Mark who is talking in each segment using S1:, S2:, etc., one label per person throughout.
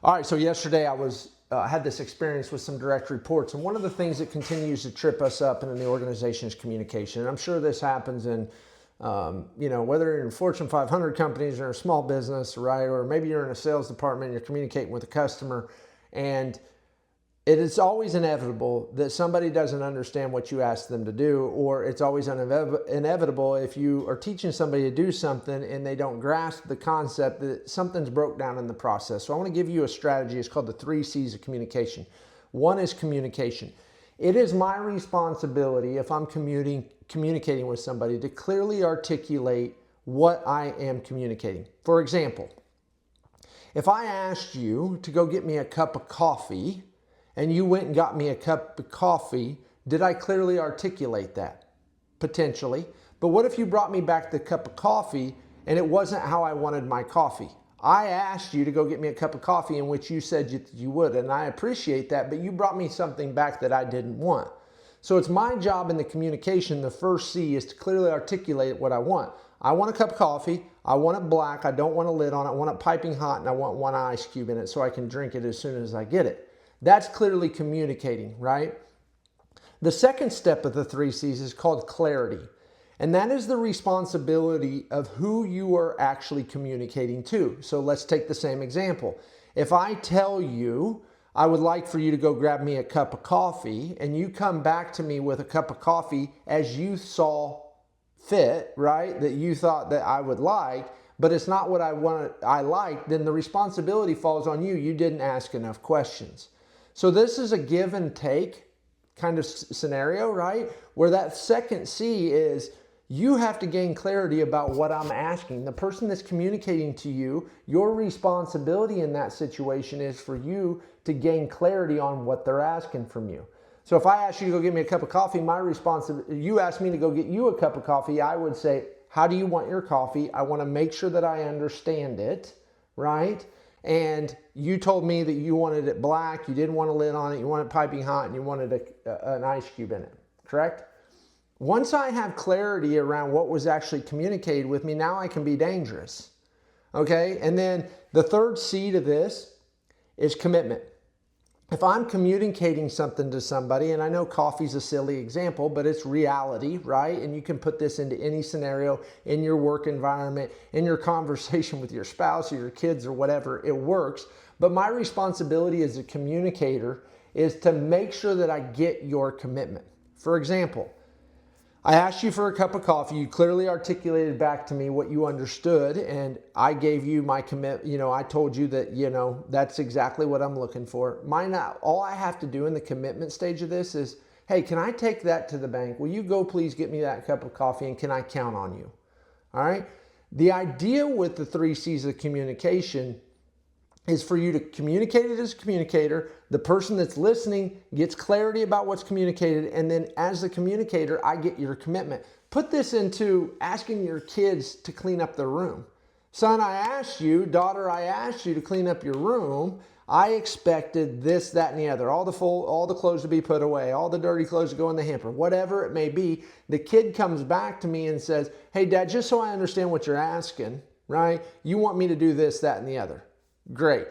S1: All right, so yesterday I had this experience with some direct reports, and one of the things that continues to trip us up in the organization is communication. And I'm sure this happens in, whether you're in Fortune 500 companies or a small business, right? Or maybe you're in a sales department and you're communicating with a customer, and it is always inevitable that somebody doesn't understand what you ask them to do, or it's always inevitable if you are teaching somebody to do something and they don't grasp the concept that something's broke down in the process. So I want to give you a strategy. It's called the 3 C's of communication. One is communication. It is my responsibility, if I'm communicating with somebody, to clearly articulate what I am communicating. For example, if I asked you to go get me a cup of coffee, and you went and got me a cup of coffee, did I clearly articulate that? Potentially. But what if you brought me back the cup of coffee and it wasn't how I wanted my coffee? I asked you to go get me a cup of coffee in which you said you would, and I appreciate that, but you brought me something back that I didn't want. So it's my job in the communication, the first C, is to clearly articulate what I want. I want a cup of coffee, I want it black, I don't want a lid on it, I want it piping hot, and I want 1 ice cube in it so I can drink it as soon as I get it. That's clearly communicating, right? The second step of the 3 C's is called clarity. And that is the responsibility of who you are actually communicating to. So let's take the same example. If I tell you, I would like for you to go grab me a cup of coffee, and you come back to me with a cup of coffee as you saw fit, right? That you thought that I would like, but it's not what I like, then the responsibility falls on you. You didn't ask enough questions. So this is a give and take kind of scenario, right? Where that second C is you have to gain clarity about what I'm asking. The person that's communicating to you, your responsibility in that situation is for you to gain clarity on what they're asking from you. So if I ask you to go get me a cup of coffee, my responsibility, you ask me to go get you a cup of coffee, I would say, how do you want your coffee? I want to make sure that I understand it, right? And you told me that you wanted it black, you didn't want a lid on it, you wanted it piping hot, and you wanted an ice cube in it, correct? Once I have clarity around what was actually communicated with me, now I can be dangerous, okay? And then the third C to this is commitment. If I'm communicating something to somebody, and I know coffee's a silly example, but it's reality, right? And you can put this into any scenario in your work environment, in your conversation with your spouse or your kids or whatever, it works. But my responsibility as a communicator is to make sure that I get your commitment. For example, I asked you for a cup of coffee. You clearly articulated back to me what you understood, and I gave you my commitment. I told you that, that's exactly what I'm looking for. All I have to do in the commitment stage of this is, hey, can I take that to the bank? Will you go please get me that cup of coffee, and can I count on you? All right. The idea with the 3 C's of communication is for you to communicate it as a communicator. The person that's listening gets clarity about what's communicated, and then as the communicator, I get your commitment. Put this into asking your kids to clean up their room. Son, I asked you, daughter, I asked you to clean up your room. I expected this, that, and the other. All the clothes to be put away, all the dirty clothes to go in the hamper, whatever it may be. The kid comes back to me and says, hey, Dad, just so I understand what you're asking, right? You want me to do this, that, and the other. Great.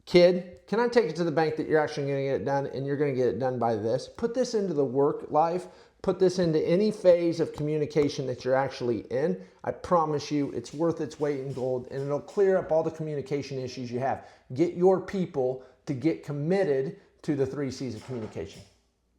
S1: Kid, can I take it to the bank that you're actually going to get it done, and you're going to get it done by this? Put this into the work life. Put this into any phase of communication that you're actually in. I promise you it's worth its weight in gold, and it'll clear up all the communication issues you have. Get your people to get committed to the 3 C's of communication.